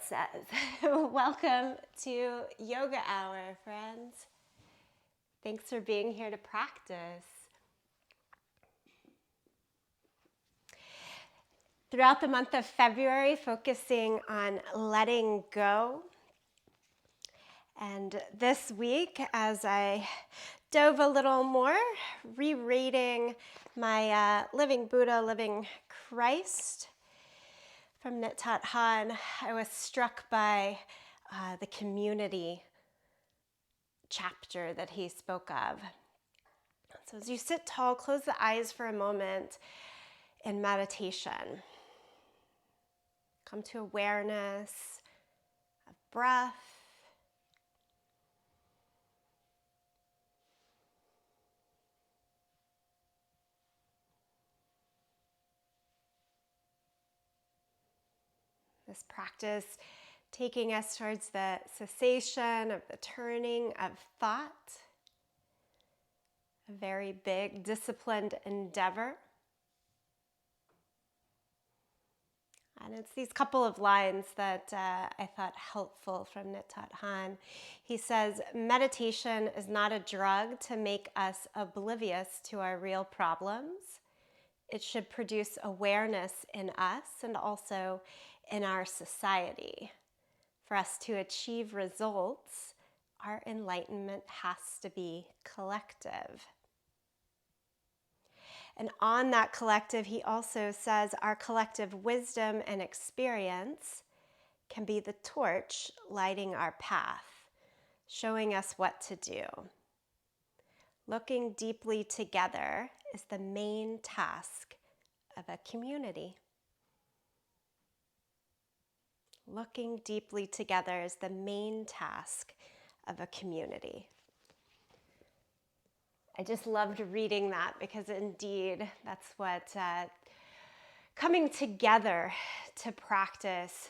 says. Welcome to Yoga Hour, friends. Thanks for being here to practice. Throughout the month of February, focusing on letting go. And this week, as I dove a little more, rereading my Living Buddha, Living Christ from Thich Nhat Hanh, I was struck by the community chapter that he spoke of. So as you sit tall, close the eyes for a moment in meditation. Come to awareness of breath. This practice taking us towards the cessation of the turning of thought, a very big disciplined endeavor. And it's these couple of lines that I thought helpful from Thich Nhat Hanh. He says, meditation is not a drug to make us oblivious to our real problems. It should produce awareness in us and also in our society. For us to achieve results, our enlightenment has to be collective. And on that collective, he also says our collective wisdom and experience can be the torch lighting our path, showing us what to do. Looking deeply together is the main task of a community. Looking deeply together is the main task of a community. I just loved reading that because indeed that's what coming together to practice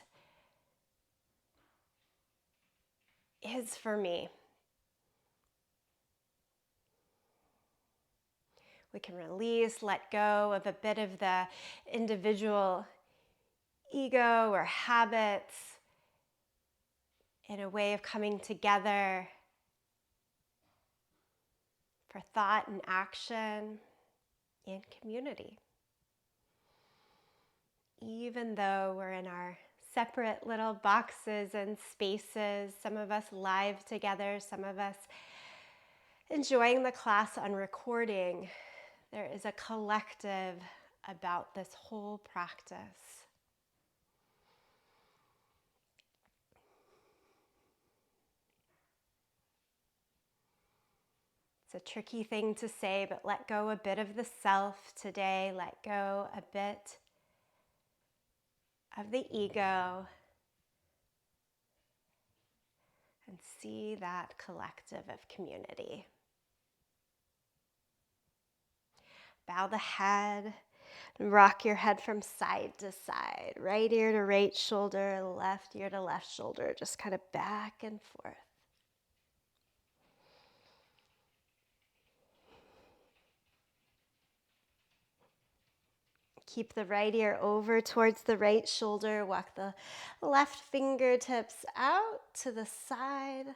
is for me. We can release, let go of a bit of the individual ego or habits in a way of coming together for thought and action in community. Even though we're in our separate little boxes and spaces, some of us live together, some of us enjoying the class on recording, there is a collective about this whole practice. It's a tricky thing to say, but let go a bit of the self today. Let go a bit of the ego and see that collective of community. Bow the head and rock your head from side to side, right ear to right shoulder, left ear to left shoulder, just kind of back and forth. Keep the right ear over towards the right shoulder. Walk the left fingertips out to the side.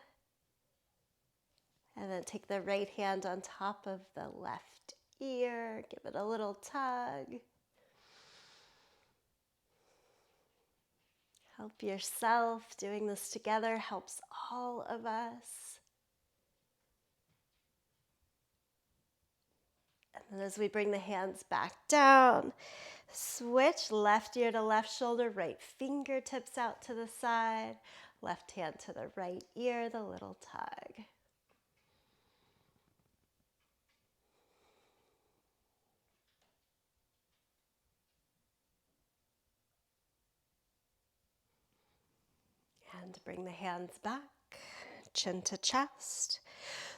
And then take the right hand on top of the left ear. Give it a little tug. Help yourself. Doing this together helps all of us. And then as we bring the hands back down, switch left ear to left shoulder, right fingertips out to the side, left hand to the right ear, the little tug. And bring the hands back, chin to chest.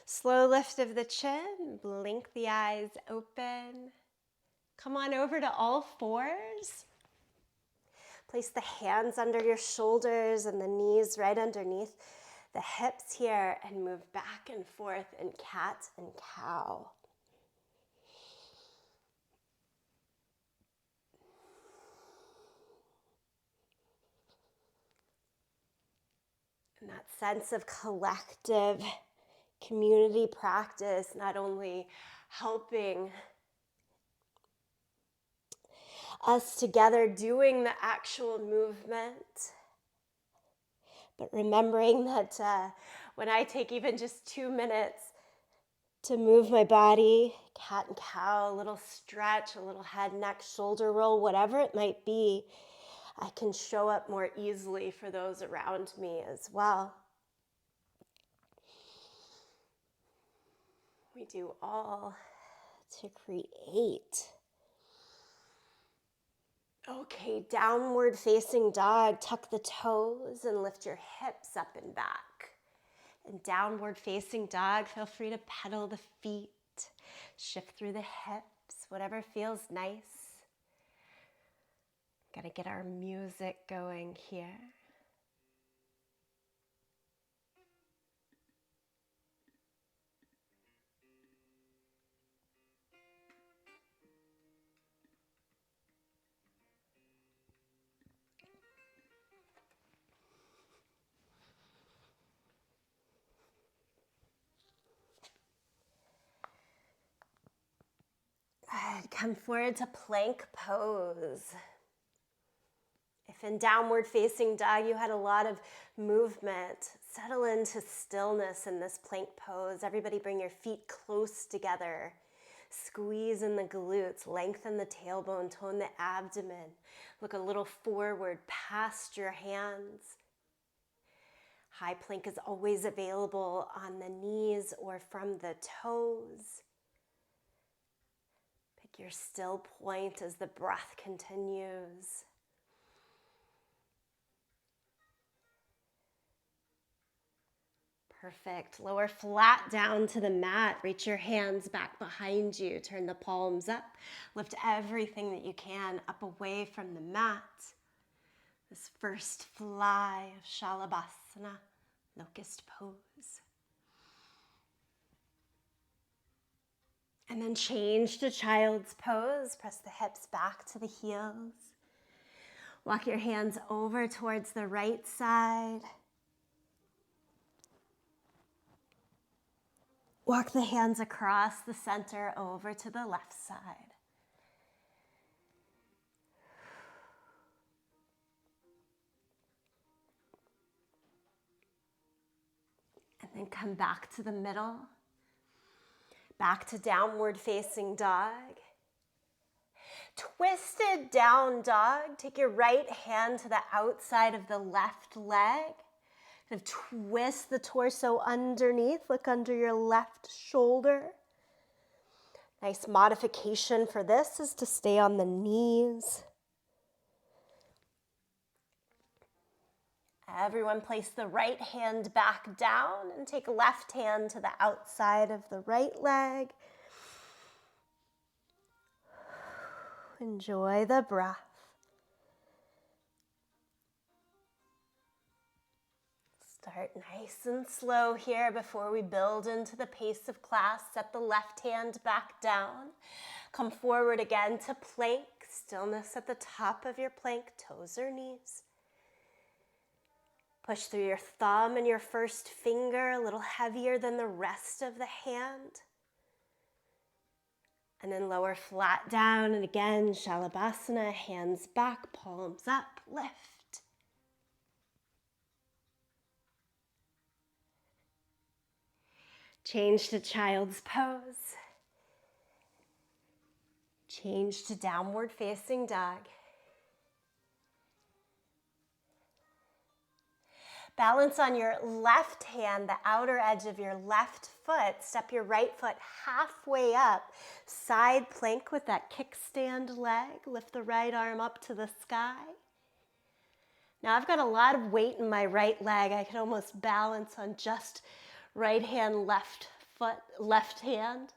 Slow lift of the chin, blink the eyes open. Come on over to all fours. Place the hands under your shoulders and the knees right underneath the hips here and move back and forth in cat and cow. And that sense of collective community practice, not only helping us together doing the actual movement, but remembering that when I take even just 2 minutes to move my body, cat and cow, a little stretch, a little head, neck, shoulder roll, whatever it might be, I can show up more easily for those around me as well. We do all to create. Okay, downward facing dog, tuck the toes and lift your hips up and back. And downward facing dog, feel free to pedal the feet, shift through the hips, whatever feels nice. Gotta get our music going here. Good. Come forward to plank pose. If in downward facing dog you had a lot of movement, settle into stillness in this plank pose. Everybody bring your feet close together. Squeeze in the glutes, lengthen the tailbone, tone the abdomen. Look a little forward past your hands. High plank is always available on the knees or from the toes. Pick your still point as the breath continues. Perfect. Lower flat down to the mat. Reach your hands back behind you. Turn the palms up. Lift everything that you can up away from the mat. This first fly of Shalabhasana, locust pose. And then change to child's pose. Press the hips back to the heels. Walk your hands over towards the right side. Walk the hands across the center over to the left side. And then come back to the middle. Back to downward facing dog. Twisted down dog. Take your right hand to the outside of the left leg. Kind of twist the torso underneath. Look under your left shoulder. Nice modification for this is to stay on the knees. Everyone place the right hand back down and take left hand to the outside of the right leg. Enjoy the breath. Start nice and slow here before we build into the pace of class. Set the left hand back down. Come forward again to plank. Stillness at the top of your plank, toes or knees. Push through your thumb and your first finger, a little heavier than the rest of the hand. And then lower flat down, and again, Shalabhasana, hands back, palms up, lift. Change to child's pose. Change to downward facing dog. Balance on your left hand, the outer edge of your left foot. Step your right foot halfway up. Side plank with that kickstand leg. Lift the right arm up to the sky. Now I've got a lot of weight in my right leg. I can almost balance on just right hand, left foot, left hand.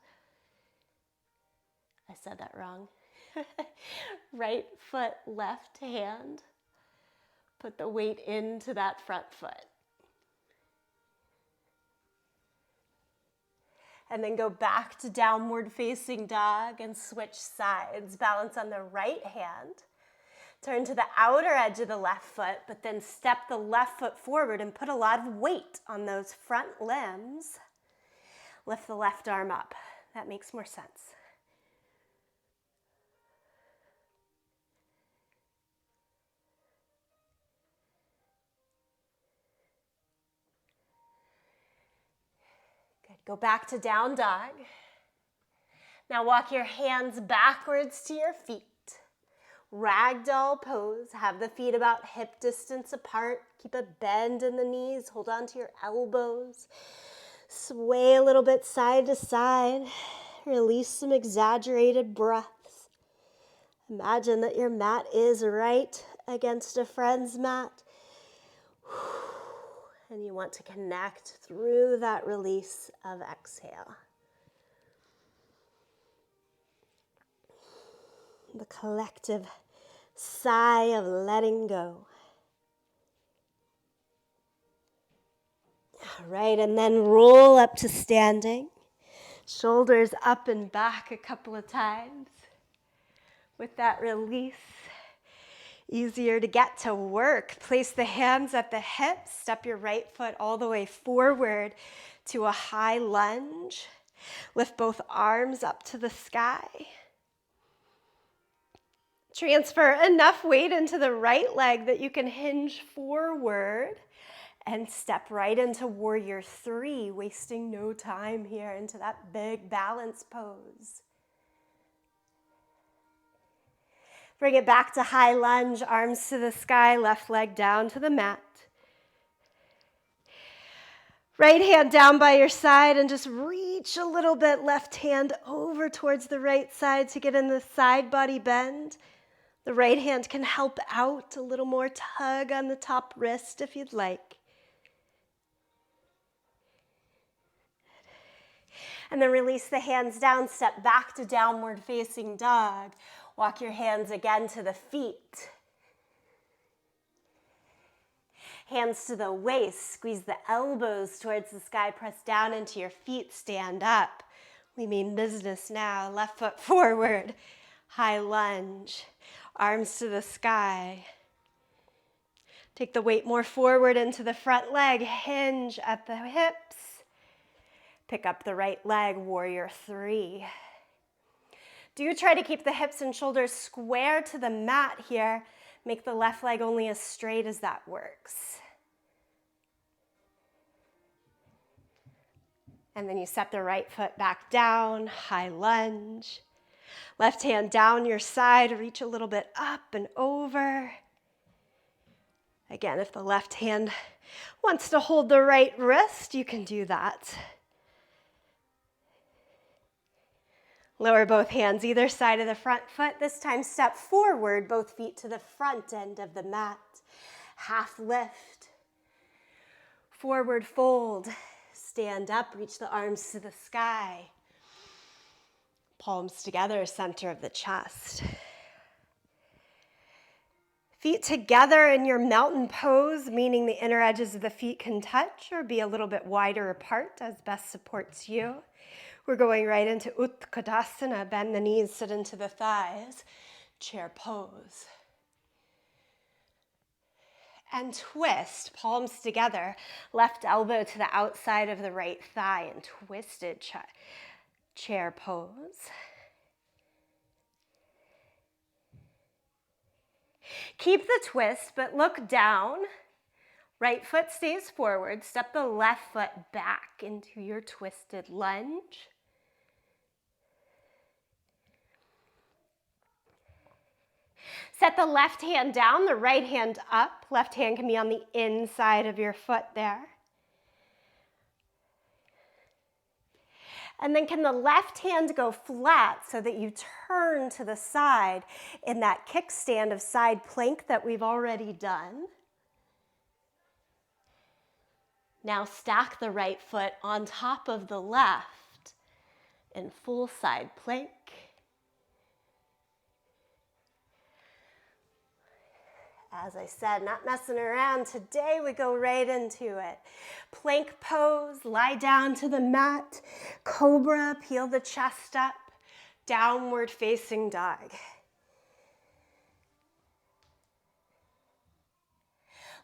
I said that wrong. Right foot, left hand. Put the weight into that front foot. And then go back to downward facing dog and switch sides. Balance on the right hand. Turn to the outer edge of the left foot, but then step the left foot forward and put a lot of weight on those front limbs. Lift the left arm up. That makes more sense. Good. Go back to down dog. Now walk your hands backwards to your feet. Ragdoll pose. Have the feet about hip distance apart. Keep a bend in the knees. Hold on to your elbows. Sway a little bit side to side. Release some exaggerated breaths. Imagine that your mat is right against a friend's mat. And you want to connect through that release of exhale. The collective sigh of letting go. All right, and then roll up to standing. Shoulders up and back a couple of times. With that release, easier to get to work. Place the hands at the hips. Step your right foot all the way forward to a high lunge. Lift both arms up to the sky. Transfer enough weight into the right leg that you can hinge forward and step right into warrior 3, wasting no time here into that big balance pose. Bring it back to high lunge, arms to the sky, left leg down to the mat. Right hand down by your side and just reach a little bit, left hand over towards the right side to get in the side body bend. The right hand can help out, a little more tug on the top wrist if you'd like. And then release the hands down, step back to downward facing dog. Walk your hands again to the feet. Hands to the waist, squeeze the elbows towards the sky, press down into your feet, stand up. We mean business now, left foot forward, high lunge. Arms to the sky. Take the weight more forward into the front leg. Hinge at the hips. Pick up the right leg, warrior 3. Do try to keep the hips and shoulders square to the mat here. Make the left leg only as straight as that works. And then you set the right foot back down, high lunge. Left hand down your side, reach a little bit up and over. Again, if the left hand wants to hold the right wrist, you can do that. Lower both hands either side of the front foot. This time step forward, both feet to the front end of the mat. Half lift. Forward fold. Stand up, reach the arms to the sky. Palms together, center of the chest. Feet together in your mountain pose, meaning the inner edges of the feet can touch or be a little bit wider apart as best supports you. We're going right into Utkatasana. Bend the knees, sit into the thighs. Chair pose. And twist, palms together. Left elbow to the outside of the right thigh and twisted chair pose. Keep the twist, but look down. Right foot stays forward. Step the left foot back into your twisted lunge. Set the left hand down, the right hand up. Left hand can be on the inside of your foot there. And then can the left hand go flat so that you turn to the side in that kickstand of side plank that we've already done. Now stack the right foot on top of the left in full side plank. As I said, not messing around. Today we go right into it. Plank pose, lie down to the mat. Cobra, peel the chest up. Downward facing dog.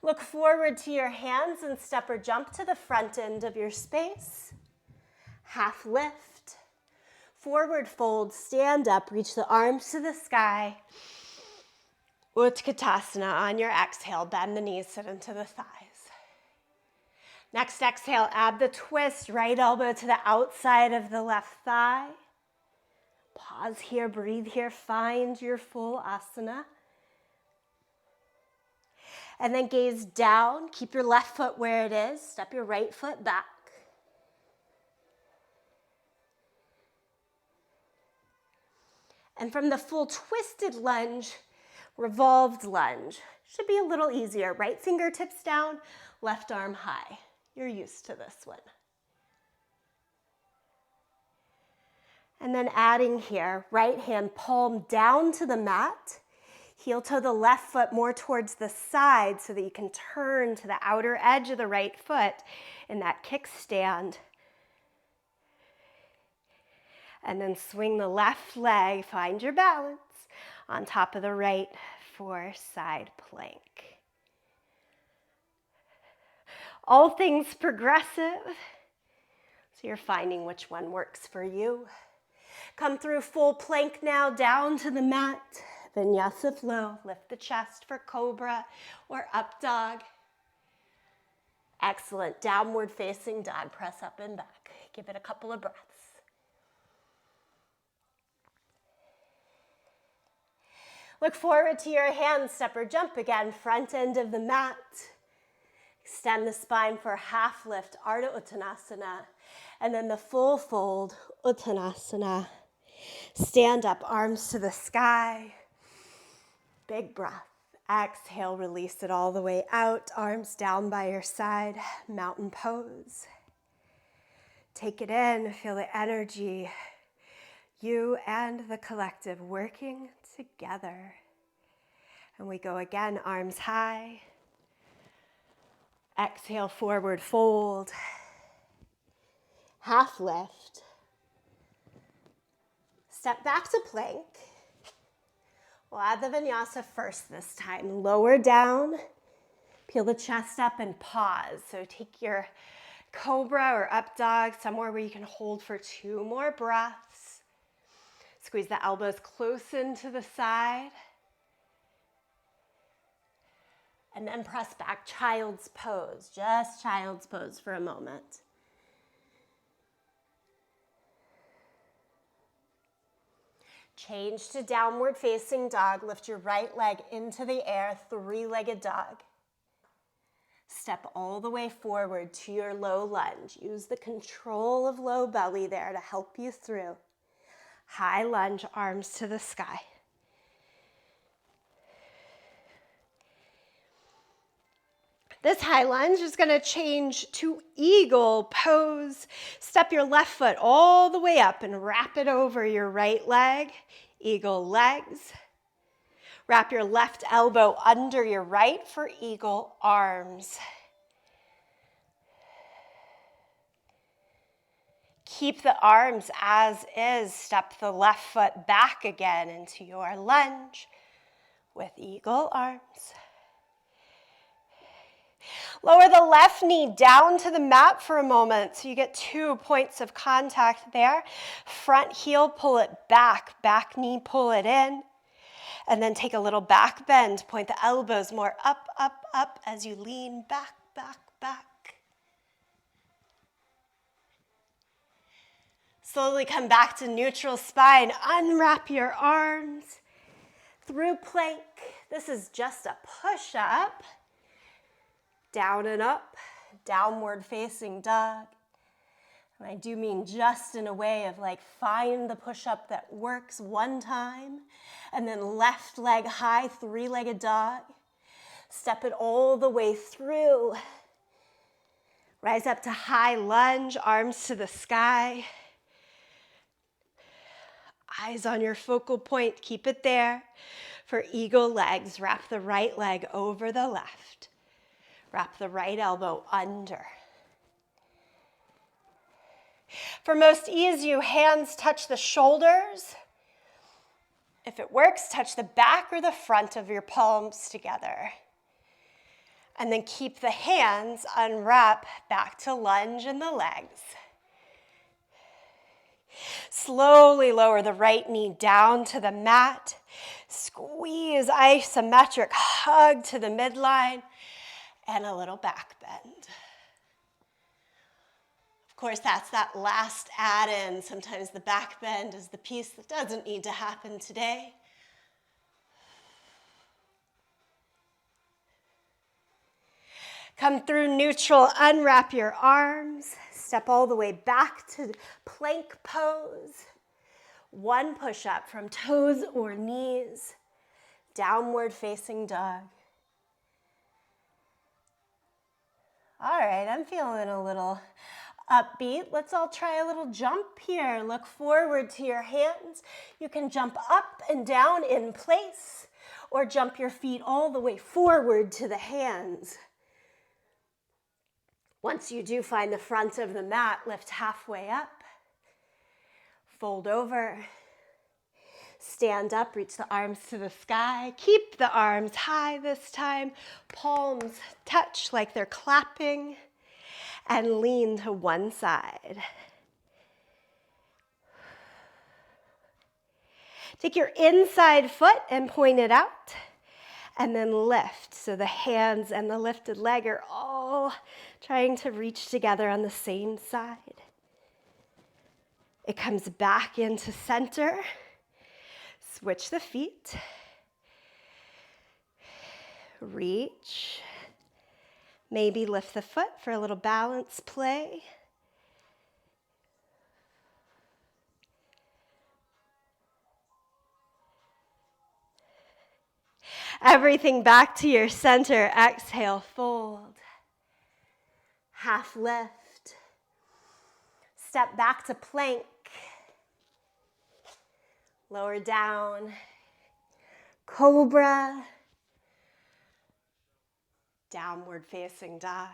Look forward to your hands and step or jump to the front end of your space. Half lift. Forward fold, stand up, reach the arms to the sky. Utkatasana on your exhale, bend the knees, sit into the thighs. Next exhale, add the twist, right elbow to the outside of the left thigh. Pause here, breathe here, find your full asana. And then gaze down, keep your left foot where it is, step your right foot back. And from the full twisted lunge, revolved lunge. Should be a little easier. Right fingertips down, left arm high. You're used to this one. And then adding here, right hand palm down to the mat. Heel toe the left foot more towards the side so that you can turn to the outer edge of the right foot in that kickstand. And then swing the left leg, find your balance on top of the right for side plank. All things progressive, so you're finding which one works for you. Come through full plank now, down to the mat. Vinyasa flow, lift the chest for cobra or up dog. Excellent, downward facing dog, press up and back. Give it a couple of breaths. Look forward to your hands, step or jump again, front end of the mat. Extend the spine for half lift, Ardha Uttanasana, and then the full fold, Uttanasana. Stand up, arms to the sky. Big breath. Exhale, release it all the way out, arms down by your side, mountain pose. Take it in, feel the energy. You and the collective working together. And we go again, arms high. Exhale, forward fold. Half lift. Step back to plank. We'll add the vinyasa first this time. Lower down, peel the chest up and pause. So take your cobra or up dog, somewhere where you can hold for 2 more breaths. Squeeze the elbows close into the side. And then press back, child's pose, just child's pose for a moment. Change to downward facing dog. Lift your right leg into the air, 3-legged dog. Step all the way forward to your low lunge. Use the control of low belly there to help you through. High lunge, arms to the sky. This high lunge is going to change to eagle pose. Step your left foot all the way up and wrap it over your right leg. Eagle legs. Wrap your left elbow under your right for eagle arms. Keep the arms as is. Step the left foot back again into your lunge with eagle arms. Lower the left knee down to the mat for a moment so you get 2 points of contact there. Front heel, pull it back. Back knee, pull it in. And then take a little back bend. Point the elbows more up, up, up as you lean back, back, back. Slowly come back to neutral spine. Unwrap your arms through plank. This is just a push-up. Down and up, downward facing dog. And I do mean just in a way of like find the push-up that works one time, and then left leg high, 3-legged dog. Step it all the way through. Rise up to high lunge, arms to the sky. Eyes on your focal point, keep it there. For eagle legs, wrap the right leg over the left. Wrap the right elbow under. For most ease, you hands touch the shoulders. If it works, touch the back or the front of your palms together. And then keep the hands, unwrap back to lunge in the legs. Slowly lower the right knee down to the mat. Squeeze isometric, hug to the midline, and a little back bend. Of course, that's that last add-in. Sometimes the back bend is the piece that doesn't need to happen today. Come through neutral, unwrap your arms. Step all the way back to plank pose. One push-up from toes or knees. Downward facing dog. All right, I'm feeling a little upbeat. Let's all try a little jump here. Look forward to your hands. You can jump up and down in place or jump your feet all the way forward to the hands. Once you do find the front of the mat, lift halfway up. Fold over. Stand up, reach the arms to the sky. Keep the arms high this time. Palms touch like they're clapping. And lean to one side. Take your inside foot and point it out. And then lift. So the hands and the lifted leg are all trying to reach together on the same side. It comes back into center. Switch the feet. Reach. Maybe lift the foot for a little balance play. Everything back to your center. Exhale, fold. Half lift. Step back to plank. Lower down. Cobra. Downward facing dog.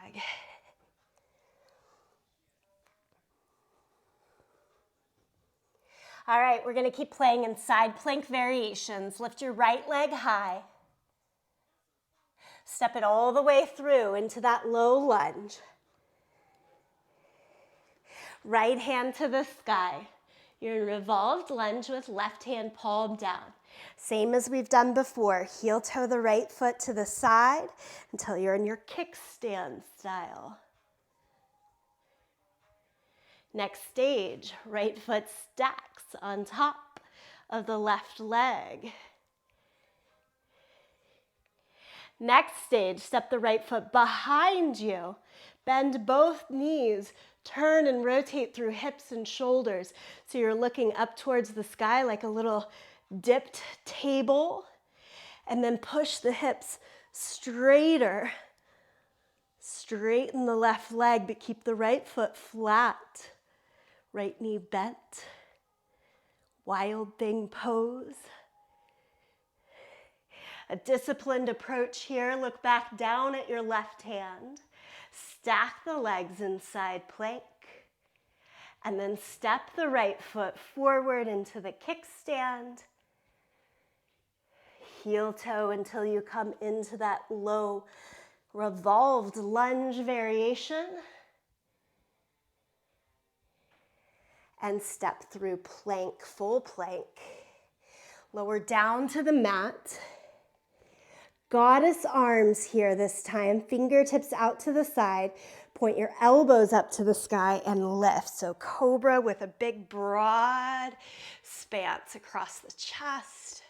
All right, we're going to keep playing in side plank variations. Lift your right leg high. Step it all the way through into that low lunge. Right hand to the sky. You're in revolved lunge with left hand palm down. Same as we've done before. Heel toe the right foot to the side until you're in your kickstand style. Next stage, right foot stacks on top of the left leg. Next stage, step the right foot behind you. Bend both knees. Turn and rotate through hips and shoulders. So you're looking up towards the sky like a little dipped table. And then push the hips straighter. Straighten the left leg, but keep the right foot flat. Right knee bent. Wild thing pose. A disciplined approach here. Look back down at your left hand. Stack the legs inside plank. And then step the right foot forward into the kickstand. Heel toe until you come into that low revolved lunge variation. And step through plank, full plank. Lower down to the mat. Goddess arms here this time, fingertips out to the side. Point your elbows up to the sky and lift. So cobra with a big broad expanse across the chest.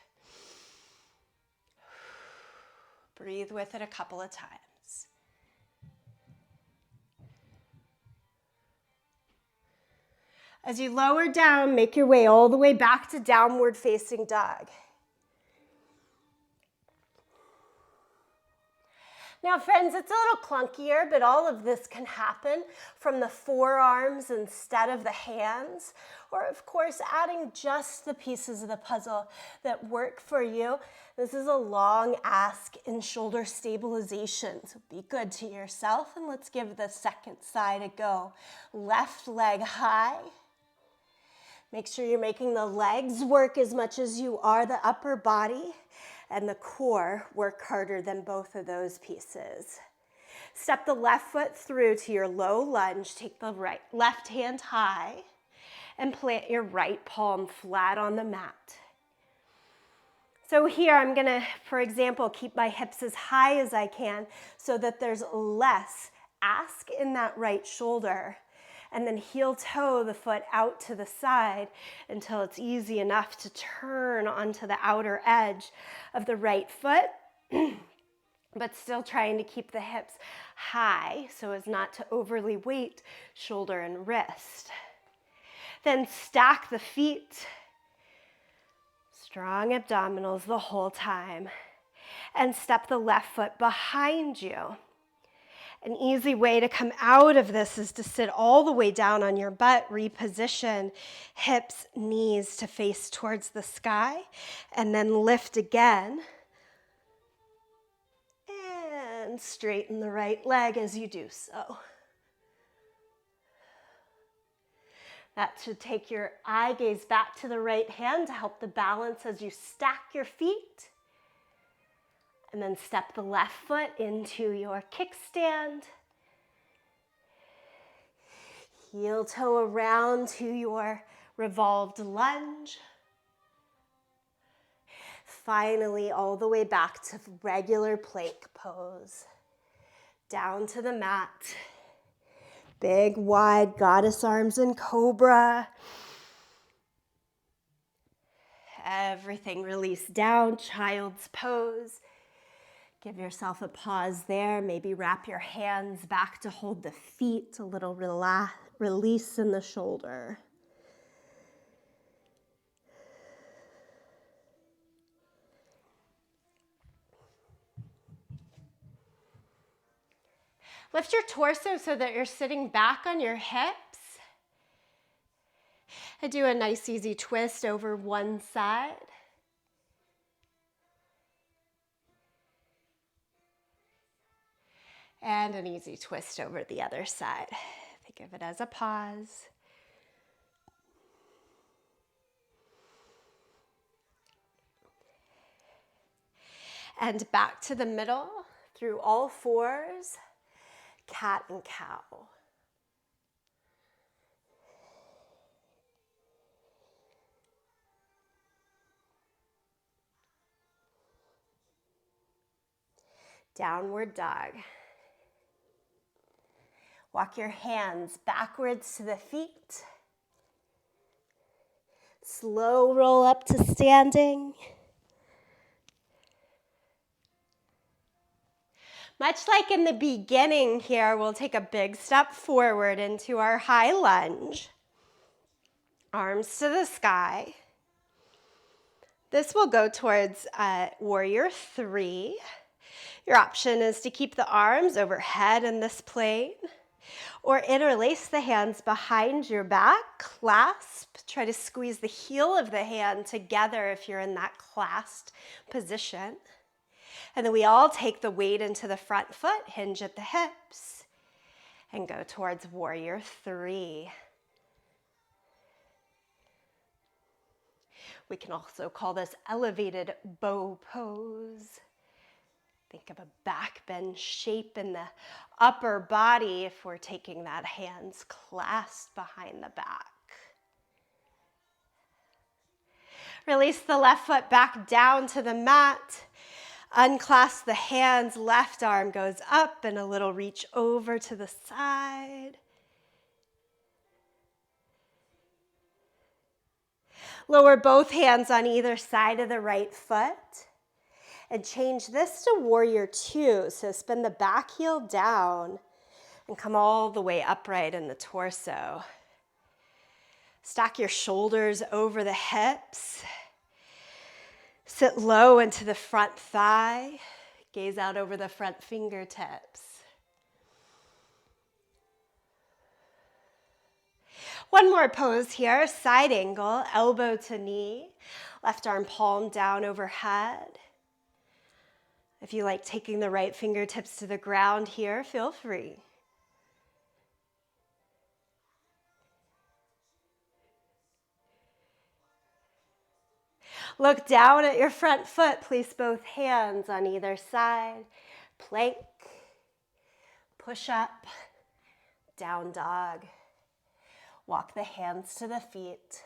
Breathe with it a couple of times. As you lower down, make your way all the way back to downward facing dog. Now, friends, it's a little clunkier, but all of this can happen from the forearms instead of the hands, or of course, adding just the pieces of the puzzle that work for you. This is a long ask in shoulder stabilization, so be good to yourself, and let's give the second side a go. Left leg high. Make sure you're making the legs work as much as you are the upper body. And the core work harder than both of those pieces. Step the left foot through to your low lunge. Take the left hand high and plant your right palm flat on the mat. So here I'm gonna, for example, keep my hips as high as I can so that there's less ask in that right shoulder. And then heel toe the foot out to the side until it's easy enough to turn onto the outer edge of the right foot, but still trying to keep the hips high so as not to overly weight shoulder and wrist. Then stack the feet. Strong abdominals the whole time. And step the left foot behind you. An easy way to come out of this is to sit all the way down on your butt, reposition hips, knees to face towards the sky, and then lift again. And straighten the right leg as you do so. That should take your eye gaze back to the right hand to help the balance as you stack your feet. And then step the left foot into your kickstand. Heel toe around to your revolved lunge. Finally, all the way back to regular plank pose. Down to the mat. Big, wide goddess arms in cobra. Everything release down, child's pose. Give yourself a pause there. Maybe wrap your hands back to hold the feet, a little release in the shoulder. Lift your torso so that you're sitting back on your hips. And do a nice easy twist over one side. And an easy twist over the other side. Think of it as a pause. And back to the middle through all fours, cat and cow. Downward dog. Walk your hands backwards to the feet. Slow roll up to standing. Much like in the beginning here, we'll take a big step forward into our high lunge. Arms to the sky. This will go towards warrior 3. Your option is to keep the arms overhead in this plane, or interlace the hands behind your back, clasp. Try to squeeze the heel of the hand together if you're in that clasped position. And then we all take the weight into the front foot, hinge at the hips, and go towards warrior 3. We can also call this elevated bow pose. Think of a back bend shape in the upper body if we're taking that hands clasped behind the back. Release the left foot back down to the mat. Unclasp the hands, left arm goes up and a little reach over to the side. Lower both hands on either side of the right foot. And change this to warrior 2. So spin the back heel down and come all the way upright in the torso. Stack your shoulders over the hips. Sit low into the front thigh. Gaze out over the front fingertips. One more pose here, side angle, elbow to knee. Left arm palm down overhead. If you like taking the right fingertips to the ground here, feel free. Look down at your front foot. Place both hands on either side. Plank. Push up, down dog. Walk the hands to the feet.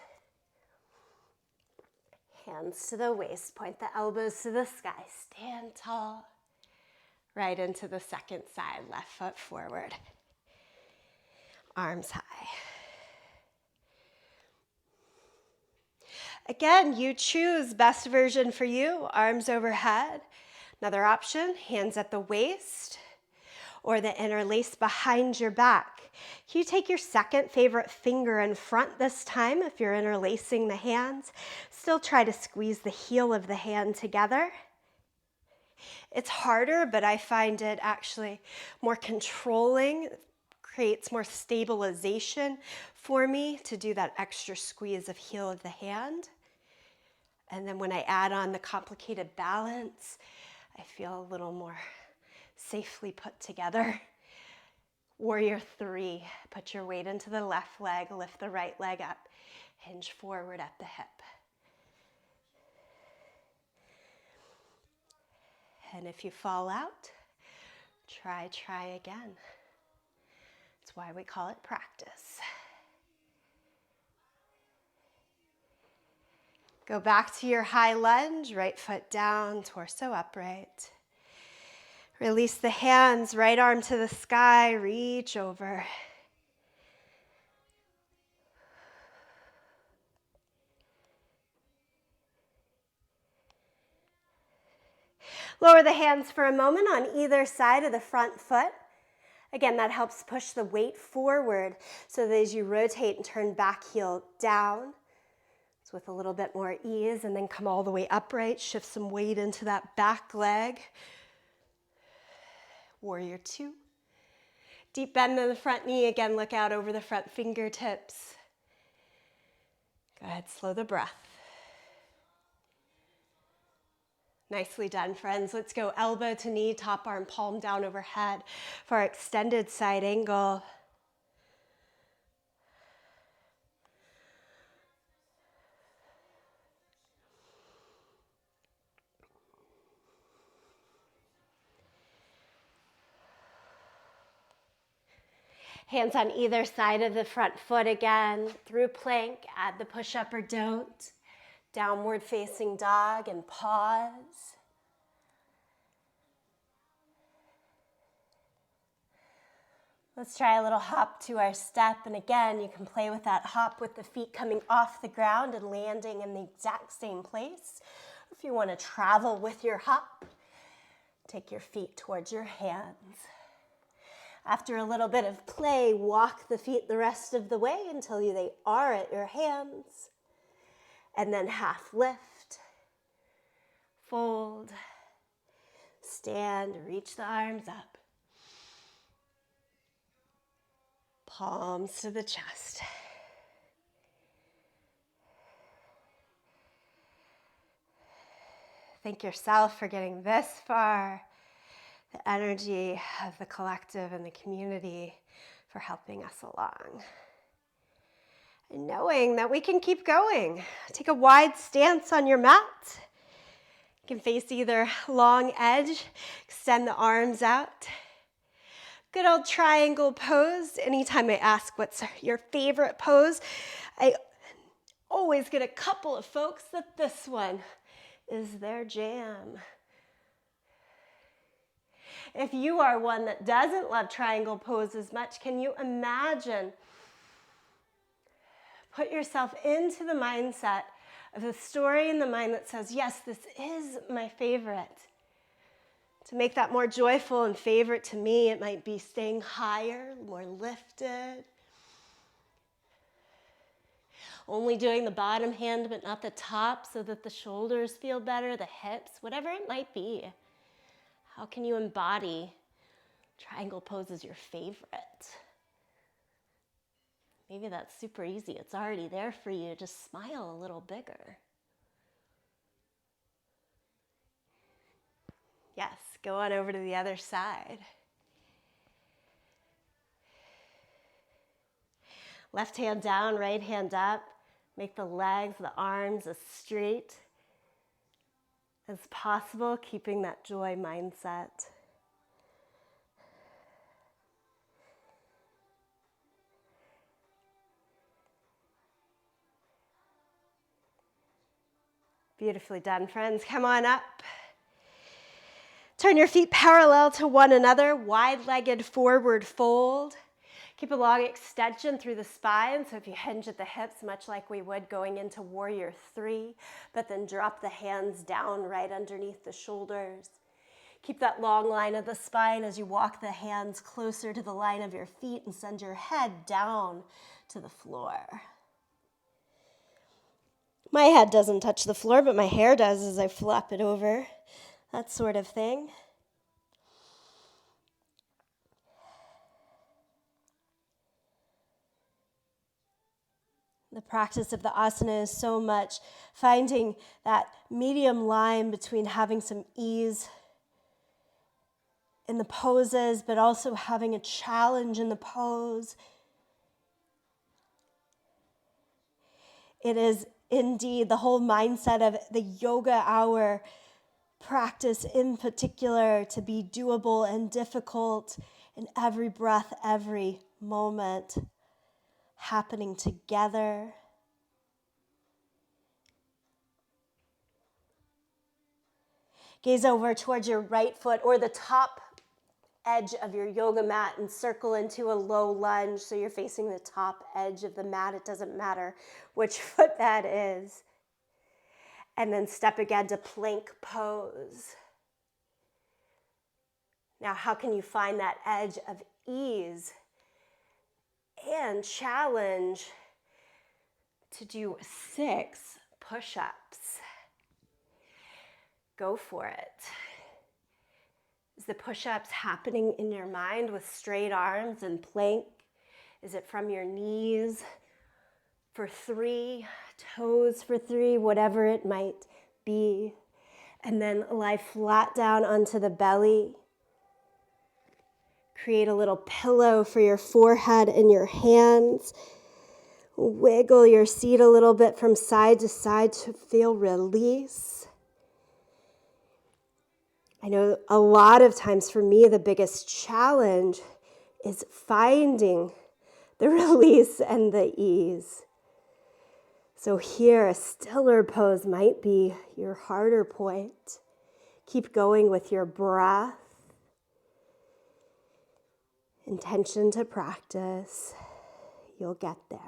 Hands to the waist, point the elbows to the sky. Stand tall. Right into the second side, left foot forward. Arms high. Again, you choose best version for you, arms overhead. Another option, hands at the waist or the interlace behind your back. You take your second favorite finger in front this time if you're interlacing the hands. Still try to squeeze the heel of the hand together. It's harder, but I find it actually more controlling, creates more stabilization for me to do that extra squeeze of heel of the hand. And then when I add on the complicated balance, I feel a little more safely put together. Warrior 3, put your weight into the left leg, lift the right leg up, hinge forward at the hip. And if you fall out, try again. That's why we call it practice. Go back to your high lunge, right foot down, torso upright. Release the hands, right arm to the sky, reach over. Lower the hands for a moment on either side of the front foot. Again, that helps push the weight forward so that as you rotate and turn back heel down, it's with a little bit more ease, and then come all the way upright, shift some weight into that back leg. Warrior 2. Deep bend in the front knee. Again, look out over the front fingertips. Go ahead, slow the breath. Nicely done, friends. Let's go elbow to knee, top arm, palm down overhead for our extended side angle. Hands on either side of the front foot again. Through plank, add the push-up or don't. Downward facing dog and pause. Let's try a little hop to our step. And again, you can play with that hop with the feet coming off the ground and landing in the exact same place. If you want to travel with your hop, take your feet towards your hands. After a little bit of play, walk the feet the rest of the way until they are at your hands. And then half lift, fold, stand, reach the arms up. Palms to the chest. Thank yourself for getting this far. The energy of the collective and the community for helping us along. And knowing that we can keep going. Take a wide stance on your mat. You can face either long edge, extend the arms out. Good old triangle pose. Anytime I ask what's your favorite pose, I always get a couple of folks that this one is their jam. If you are one that doesn't love triangle pose as much, can you imagine? Put yourself into the mindset of the story in the mind that says, yes, this is my favorite. To make that more joyful and favorite to me, it might be staying higher, more lifted. Only doing the bottom hand but not the top so that the shoulders feel better, the hips, whatever it might be. How can you embody triangle pose as your favorite? Maybe that's super easy. It's already there for you. Just smile a little bigger. Yes, go on over to the other side. Left hand down, right hand up. Make the legs, the arms as straight as possible, keeping that joy mindset. Beautifully done, friends. Come on up. Turn your feet parallel to one another, wide-legged forward fold. Keep a long extension through the spine, so if you hinge at the hips, much like we would going into warrior 3, but then drop the hands down right underneath the shoulders. Keep that long line of the spine as you walk the hands closer to the line of your feet and send your head down to the floor. My head doesn't touch the floor, but my hair does as I flop it over. That sort of thing. The practice of the asana is so much finding that medium line between having some ease in the poses, but also having a challenge in the pose. It is indeed the whole mindset of the Yogahour practice in particular to be doable and difficult in every breath, every moment, happening together. Gaze over towards your right foot or the top edge of your yoga mat and circle into a low lunge so you're facing the top edge of the mat. It doesn't matter which foot that is. And then step again to plank pose. Now, how can you find that edge of ease and challenge to do 6 push-ups? Go for it. Is the push-ups happening in your mind with straight arms and plank? Is it from your knees for 3, toes for 3, whatever it might be? And then lie flat down onto the belly. Create a little pillow for your forehead and your hands. Wiggle your seat a little bit from side to side to feel release. I know a lot of times for me, the biggest challenge is finding the release and the ease. So here, a stiller pose might be your harder point. Keep going with your breath. Intention to practice. You'll get there.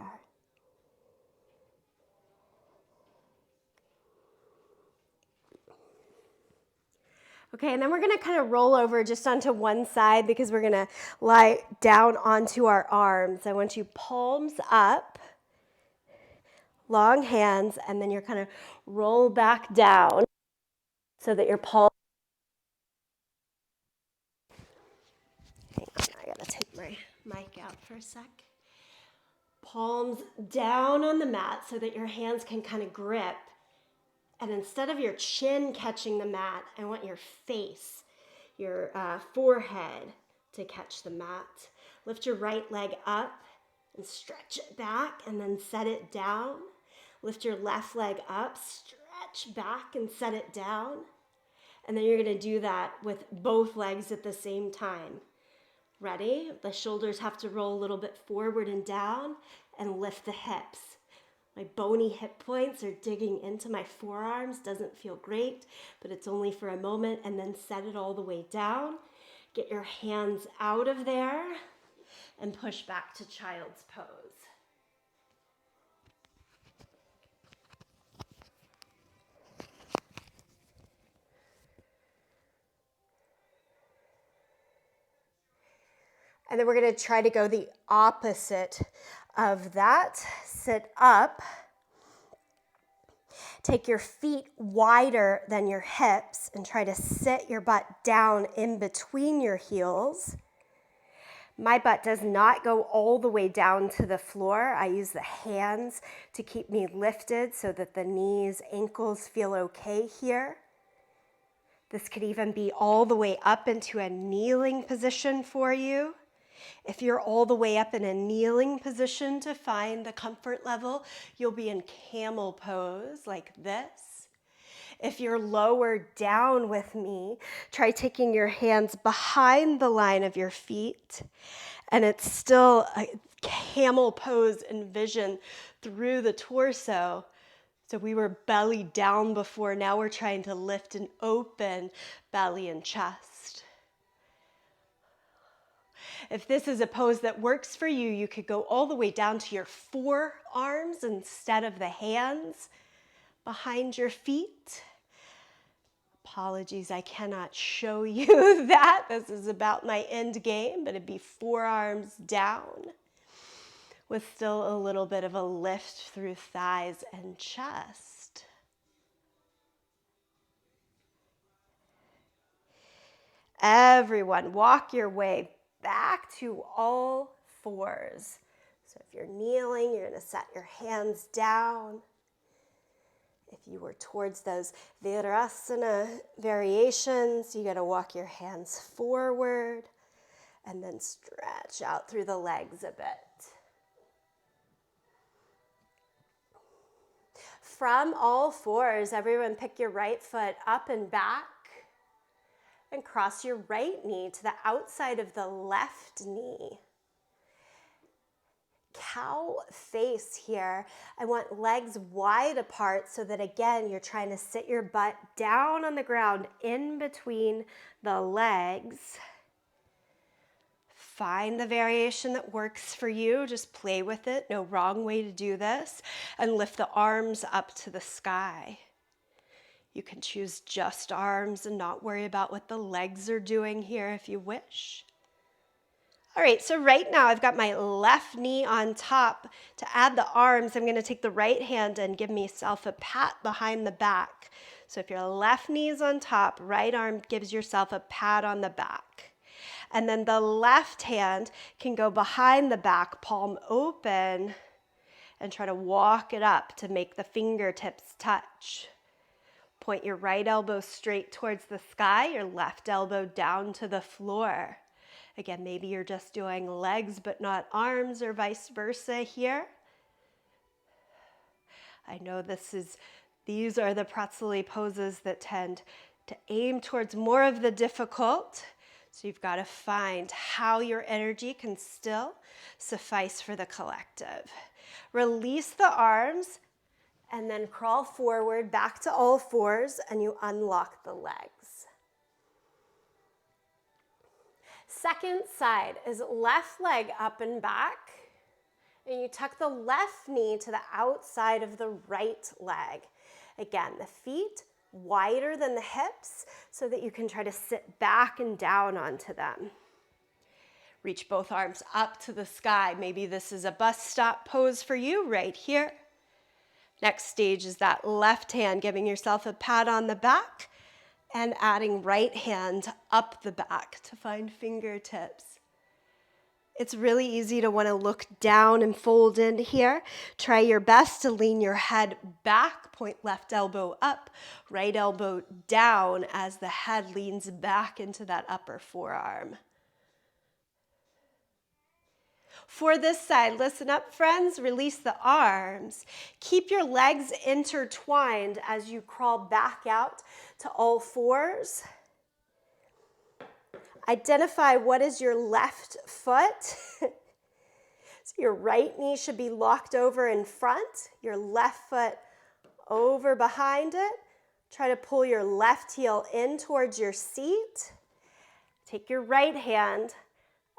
Okay, and then we're going to kind of roll over just onto one side because we're going to lie down onto our arms. I want you palms up, long hands, and then you're kind of roll back down so that your palms. Hang on, I got to take my mic out for a sec. Palms down on the mat so that your hands can kind of grip. And instead of your chin catching the mat, I want your face, your forehead to catch the mat. Lift your right leg up and stretch it back and then set it down. Lift your left leg up, stretch back and set it down. And then you're going to do that with both legs at the same time. Ready? The shoulders have to roll a little bit forward and down and lift the hips. My bony hip points are digging into my forearms. Doesn't feel great, but it's only for a moment. And then set it all the way down. Get your hands out of there and push back to child's pose. And then we're going to try to go the opposite of that. Sit up. Take your feet wider than your hips and try to sit your butt down in between your heels. My butt does not go all the way down to the floor. I use the hands to keep me lifted so that the knees, ankles feel okay here. This could even be all the way up into a kneeling position for you. If you're all the way up in a kneeling position to find the comfort level, you'll be in camel pose like this. If you're lower down with me, try taking your hands behind the line of your feet. And it's still a camel pose. Envision through the torso So we were belly down before, now we're trying to lift and open belly and chest. If this is a pose that works for you, you could go all the way down to your forearms instead of the hands behind your feet. Apologies, I cannot show you that. This is about my end game, but it'd be forearms down with still a little bit of a lift through thighs and chest. Everyone, walk your way back to all fours. So if you're kneeling, you're going to set your hands down. If you were towards those Virasana variations, you got to walk your hands forward and then stretch out through the legs a bit. From all fours, everyone pick your right foot up and back and cross your right knee to the outside of the left knee. Cow face here. I want legs wide apart so that, again, you're trying to sit your butt down on the ground in between the legs. Find the variation that works for you. Just play with it. No wrong way to do this. And lift the arms up to the sky. You can choose just arms and not worry about what the legs are doing here if you wish. All right, so right now I've got my left knee on top. To add the arms, I'm going to take the right hand and give myself a pat behind the back. So if your left knee is on top, right arm gives yourself a pat on the back. And then the left hand can go behind the back, palm open, and try to walk it up to make the fingertips touch. Point your right elbow straight towards the sky, your left elbow down to the floor. Again, maybe you're just doing legs but not arms, or vice versa here. I know these are the Pratzali poses that tend to aim towards more of the difficult. So you've got to find how your energy can still suffice for the collective. Release the arms and then crawl forward back to all fours, and you unlock the legs. Second side is left leg up and back, and you tuck the left knee to the outside of the right leg. Again, the feet wider than the hips so that you can try to sit back and down onto them. Reach both arms up to the sky. Maybe this is a bus stop pose for you right here. Next stage is that left hand, giving yourself a pat on the back and adding right hand up the back to find fingertips. It's really easy to want to look down and fold in here. Try your best to lean your head back, point left elbow up, right elbow down as the head leans back into that upper forearm. For this side, listen up, friends, release the arms. Keep your legs intertwined as you crawl back out to all fours. Identify what is your left foot. So your right knee should be locked over in front, your left foot over behind it. Try to pull your left heel in towards your seat. Take your right hand.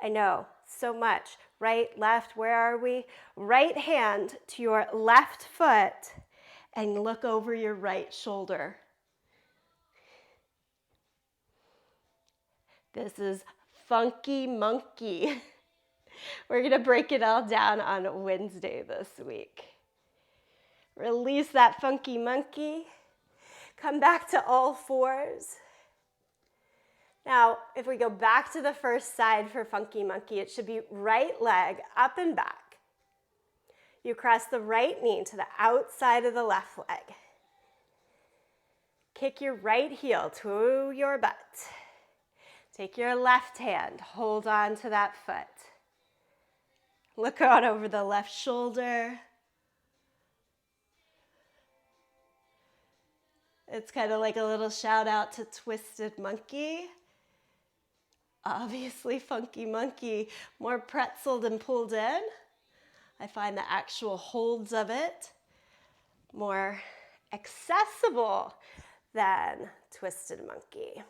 I know, so much. Right, left, where are we? Right hand to your left foot and look over your right shoulder. This is Funky Monkey. We're going to break it all down on Wednesday this week. Release that Funky Monkey. Come back to all fours. Now, if we go back to the first side for Funky Monkey, it should be right leg up and back. You cross the right knee to the outside of the left leg. Kick your right heel to your butt. Take your left hand, hold on to that foot. Look out over the left shoulder. It's kind of like a little shout out to Twisted Monkey. Obviously, Funky Monkey, more pretzeled and pulled in. I find the actual holds of it more accessible than twisted monkey.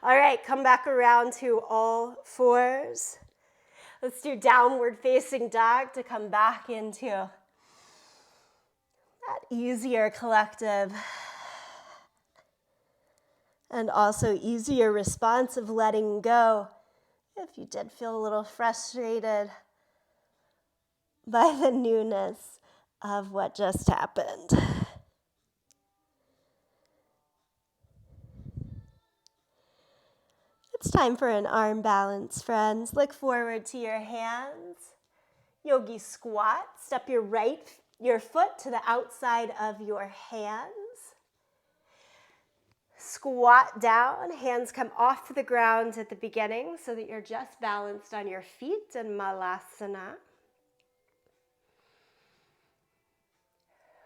All right, come back around to all fours. Let's do downward facing dog to come back into that easier collective and also easier response of letting go if you did feel a little frustrated by the newness of what just happened. It's time for an arm balance, friends. Look forward to your hands. Yogi squat. Step your foot to the outside of your hands. Squat down. Hands come off the ground at the beginning so that you're just balanced on your feet in Malasana.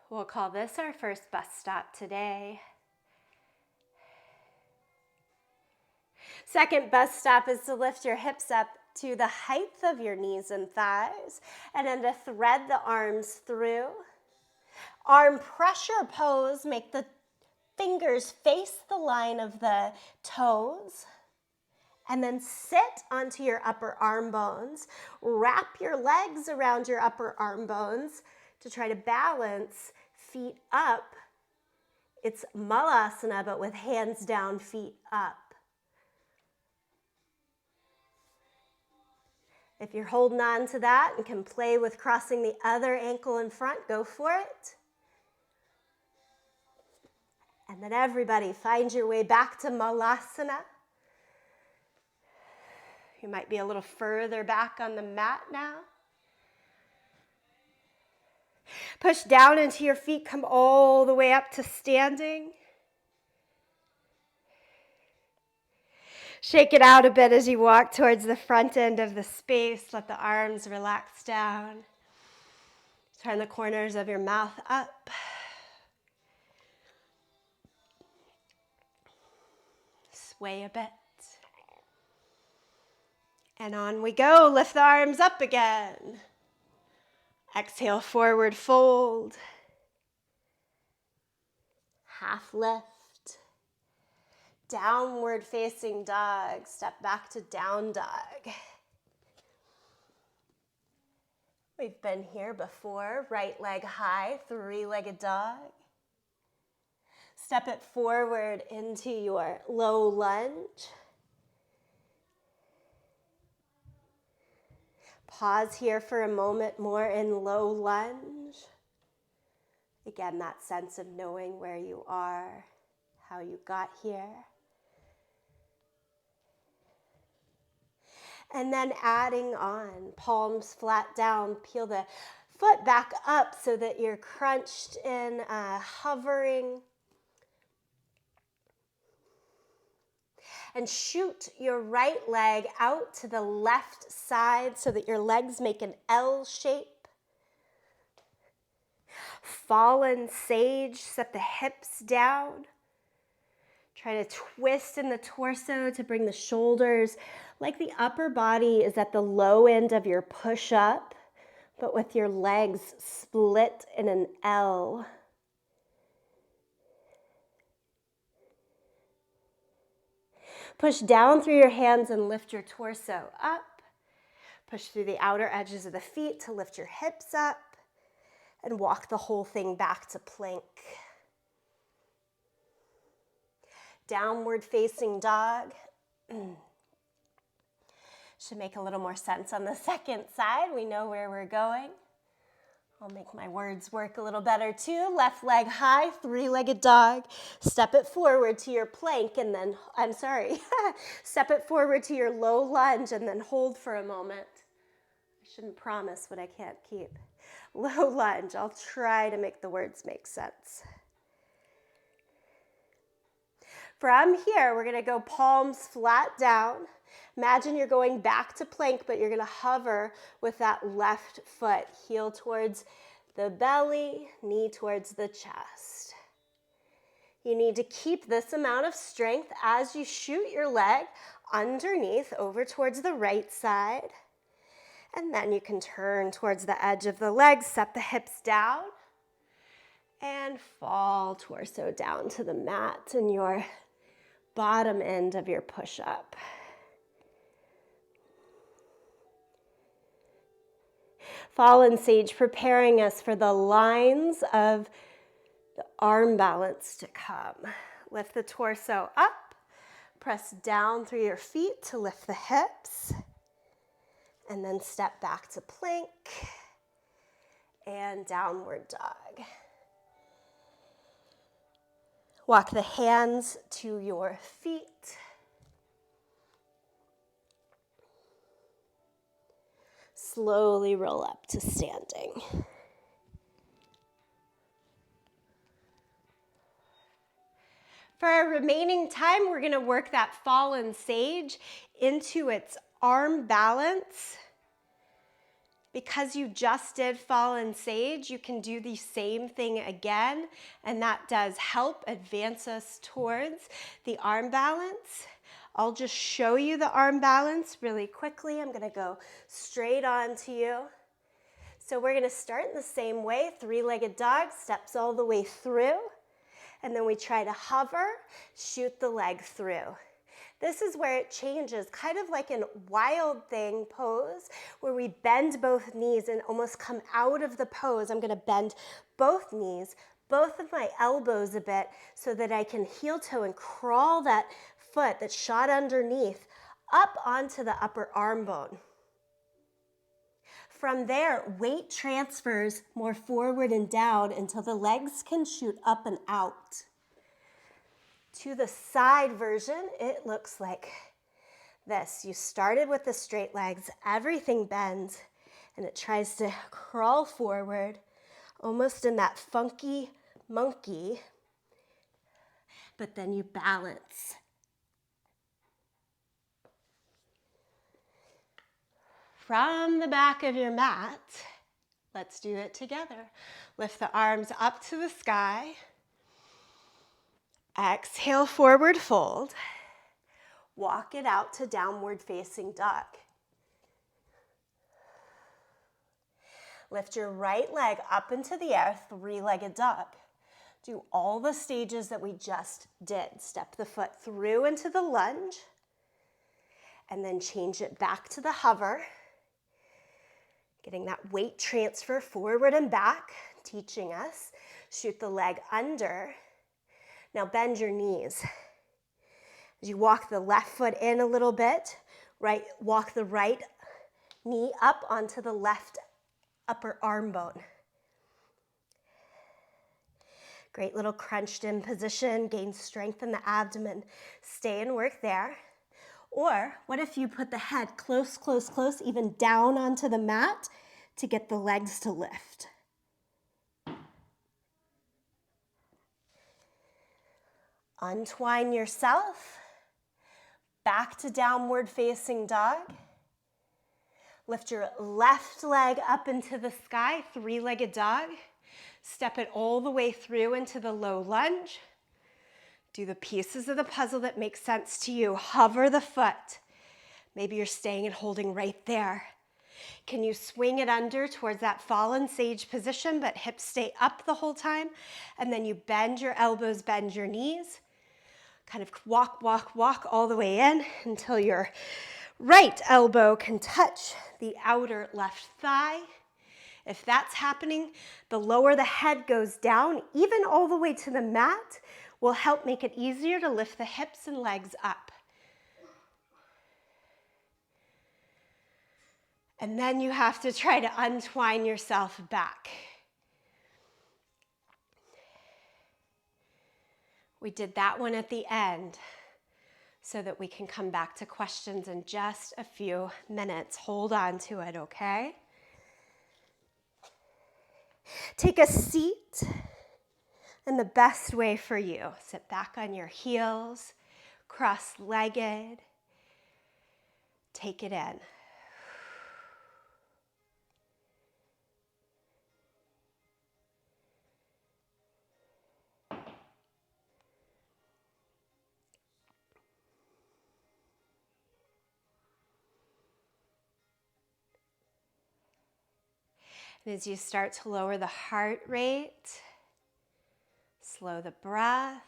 We'll call this our first bus stop today. Second bus stop is to lift your hips up to the height of your knees and thighs, and then to thread the arms through. Arm pressure pose, make the fingers face the line of the toes, and then sit onto your upper arm bones. Wrap your legs around your upper arm bones to try to balance feet up. It's Malasana, but with hands down, feet up. If you're holding on to that and can play with crossing the other ankle in front, go for it. And then everybody find your way back to Malasana. You might be a little further back on the mat now. Push down into your feet, come all the way up to standing. Shake it out a bit as you walk towards the front end of the space. Let the arms relax down. Turn the corners of your mouth up. Sway a bit. And on we go. Lift the arms up again. Exhale, forward fold. Half lift. Downward facing dog. Step back to down dog. We've been here before. Right leg high, three-legged dog. Step it forward into your low lunge. Pause here for a moment more in low lunge. Again, that sense of knowing where you are, how you got here. And then adding on, palms flat down, peel the foot back up so that you're crunched in, hovering. And shoot your right leg out to the left side so that your legs make an L shape. Fallen sage, set the hips down. Try to twist in the torso to bring the shoulders like the upper body is at the low end of your push-up, but with your legs split in an L. Push down through your hands and lift your torso up. Push through the outer edges of the feet to lift your hips up and walk the whole thing back to plank. Downward facing dog. Should make a little more sense on the second side. We know where we're going. I'll make my words work a little better too. Left leg high, three-legged dog. Step it forward to your plank and then, step it forward to your low lunge and then hold for a moment. I shouldn't promise what I can't keep. Low lunge. I'll try to make the words make sense. From here, we're going to go palms flat down. Imagine you're going back to plank, but you're going to hover with that left foot. Heel towards the belly, knee towards the chest. You need to keep this amount of strength as you shoot your leg underneath over towards the right side. And then you can turn towards the edge of the leg, set the hips down. And fall torso down to the mat in your bottom end of your push-up. Fallen sage preparing us for the lines of the arm balance to come. Lift the torso up, press down through your feet to lift the hips, and then step back to plank and downward dog. Walk the hands to your feet. Slowly roll up to standing. For our remaining time, we're going to work that fallen sage into its arm balance. Because you just did fallen sage, you can do the same thing again, and that does help advance us towards the arm balance. I'll just show you the arm balance really quickly. I'm going to go straight on to you. So we're going to start in the same way, three-legged dog, steps all the way through, and then we try to hover, shoot the leg through. This is where it changes, kind of like in wild thing pose, where we bend both knees and almost come out of the pose. I'm going to bend both knees, both of my elbows a bit, so that I can heel toe and crawl that foot that's shot underneath up onto the upper arm bone. From there, weight transfers more forward and down until the legs can shoot up and out. To the side version, it looks like this. You started with the straight legs, everything bends, and it tries to crawl forward, almost in that funky monkey, but then you balance. From the back of your mat, let's do it together. Lift the arms up to the sky. Exhale, forward fold. Walk it out to downward facing dog. Lift your right leg up into the air, three-legged dog. Do all the stages that we just did. Step the foot through into the lunge, and then change it back to the hover. Getting that weight transfer forward and back, teaching us. Shoot the leg under. Now bend your knees. As you walk the left foot in a little bit, walk the right knee up onto the left upper arm bone. Great little crunched in position, gain strength in the abdomen. Stay and work there. Or what if you put the head close, close, close, even down onto the mat to get the legs to lift. Untwine yourself, back to downward facing dog. Lift your left leg up into the sky, three-legged dog. Step it all the way through into the low lunge. Do the pieces of the puzzle that make sense to you. Hover the foot. Maybe you're staying and holding right there. Can you swing it under towards that fallen sage position, but hips stay up the whole time? And then you bend your elbows, bend your knees. Kind of walk, walk, walk all the way in until your right elbow can touch the outer left thigh. If that's happening, the lower the head goes down, even all the way to the mat, will help make it easier to lift the hips and legs up. And then you have to try to untwine yourself back. We did that one at the end so that we can come back to questions in just a few minutes. Hold on to it, okay? Take a seat in the best way for you. Sit back on your heels, cross-legged. Take it in. And as you start to lower the heart rate, Slow the breath.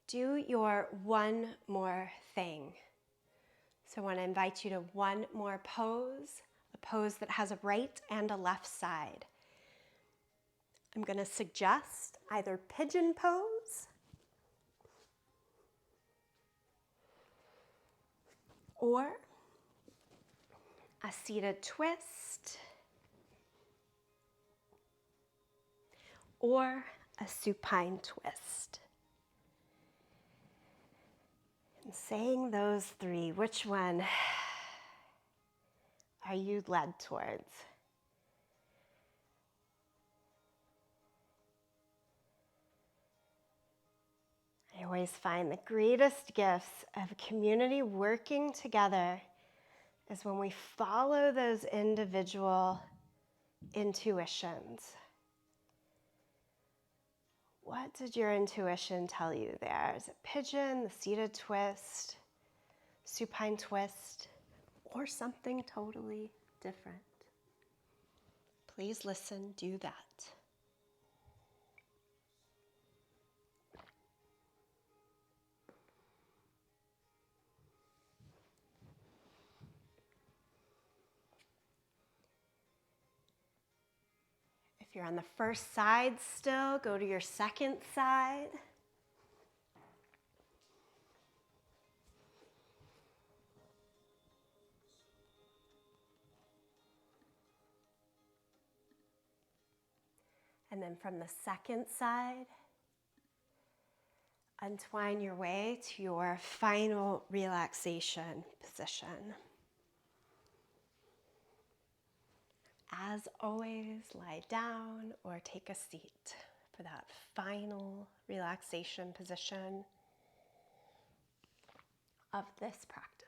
Do your one more thing. So I want to invite you to one more pose, a pose that has a right and a left side. I'm going to suggest either pigeon pose or a seated twist or a supine twist. And saying those three, which one are you led towards? I always find the greatest gifts of community working together is when we follow those individual intuitions. What did your intuition tell you there? Is it pigeon, the seated twist, supine twist, or something totally different? Please listen, do that. If you're on the first side still, go to your second side. And then from the second side, untwine your way to your final relaxation position. As always, lie down or take a seat for that final relaxation position of this practice.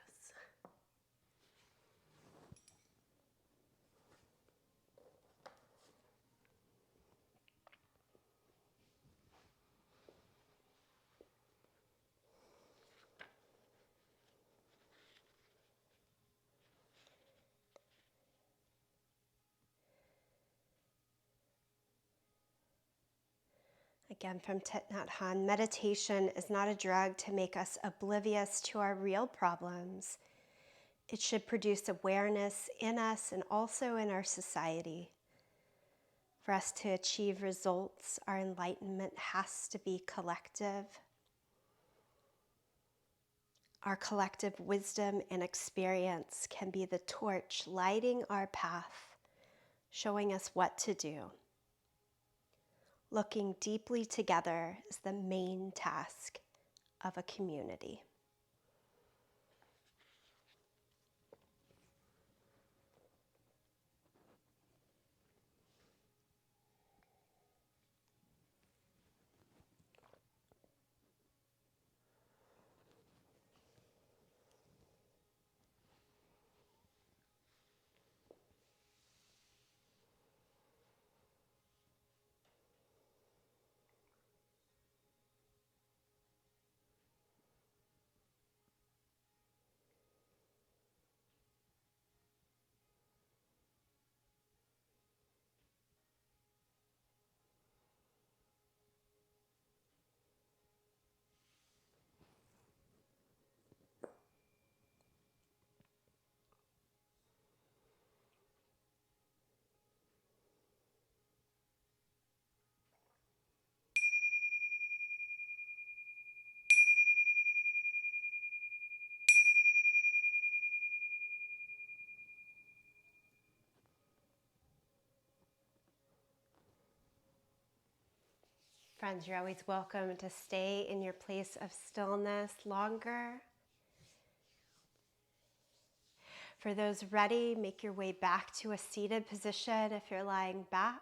Again, from Thich Nhat Hanh, meditation is not a drug to make us oblivious to our real problems. It should produce awareness in us and also in our society. For us to achieve results, our enlightenment has to be collective. Our collective wisdom and experience can be the torch lighting our path, showing us what to do. Looking deeply together is the main task of a community. Friends, you're always welcome to stay in your place of stillness longer. For those ready, make your way back to a seated position if you're lying back.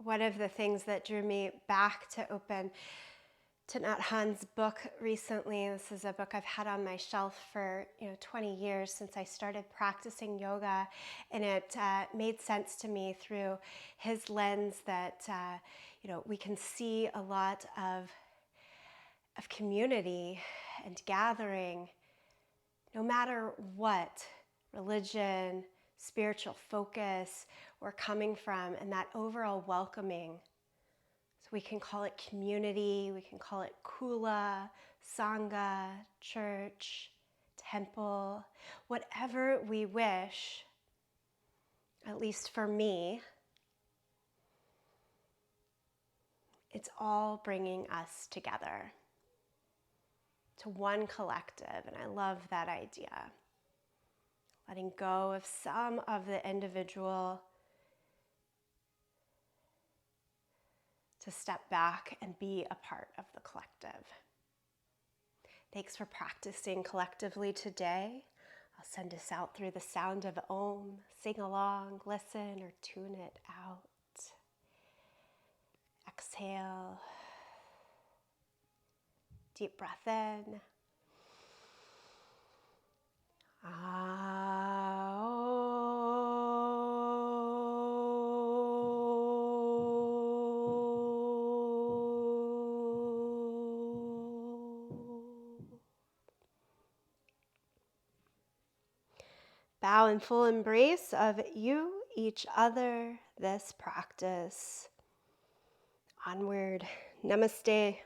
One of the things that drew me back to open Thich Nhat Hanh's book recently. This is a book I've had on my shelf for 20 years since I started practicing yoga, and it made sense to me through his lens that we can see a lot of community and gathering, no matter what religion, spiritual focus we're coming from, and that overall welcoming. So we can call it community, we can call it kula, sangha, church, temple, whatever we wish. At least for me, it's all bringing us together to one collective, and I love that idea. Letting go of some of the individual to step back and be a part of the collective. Thanks for practicing collectively today. I'll send us out through the sound of Om. Sing along, listen, or tune it out. Exhale. Deep breath in. Bow in full embrace of you, each other, this practice. Onward. Namaste.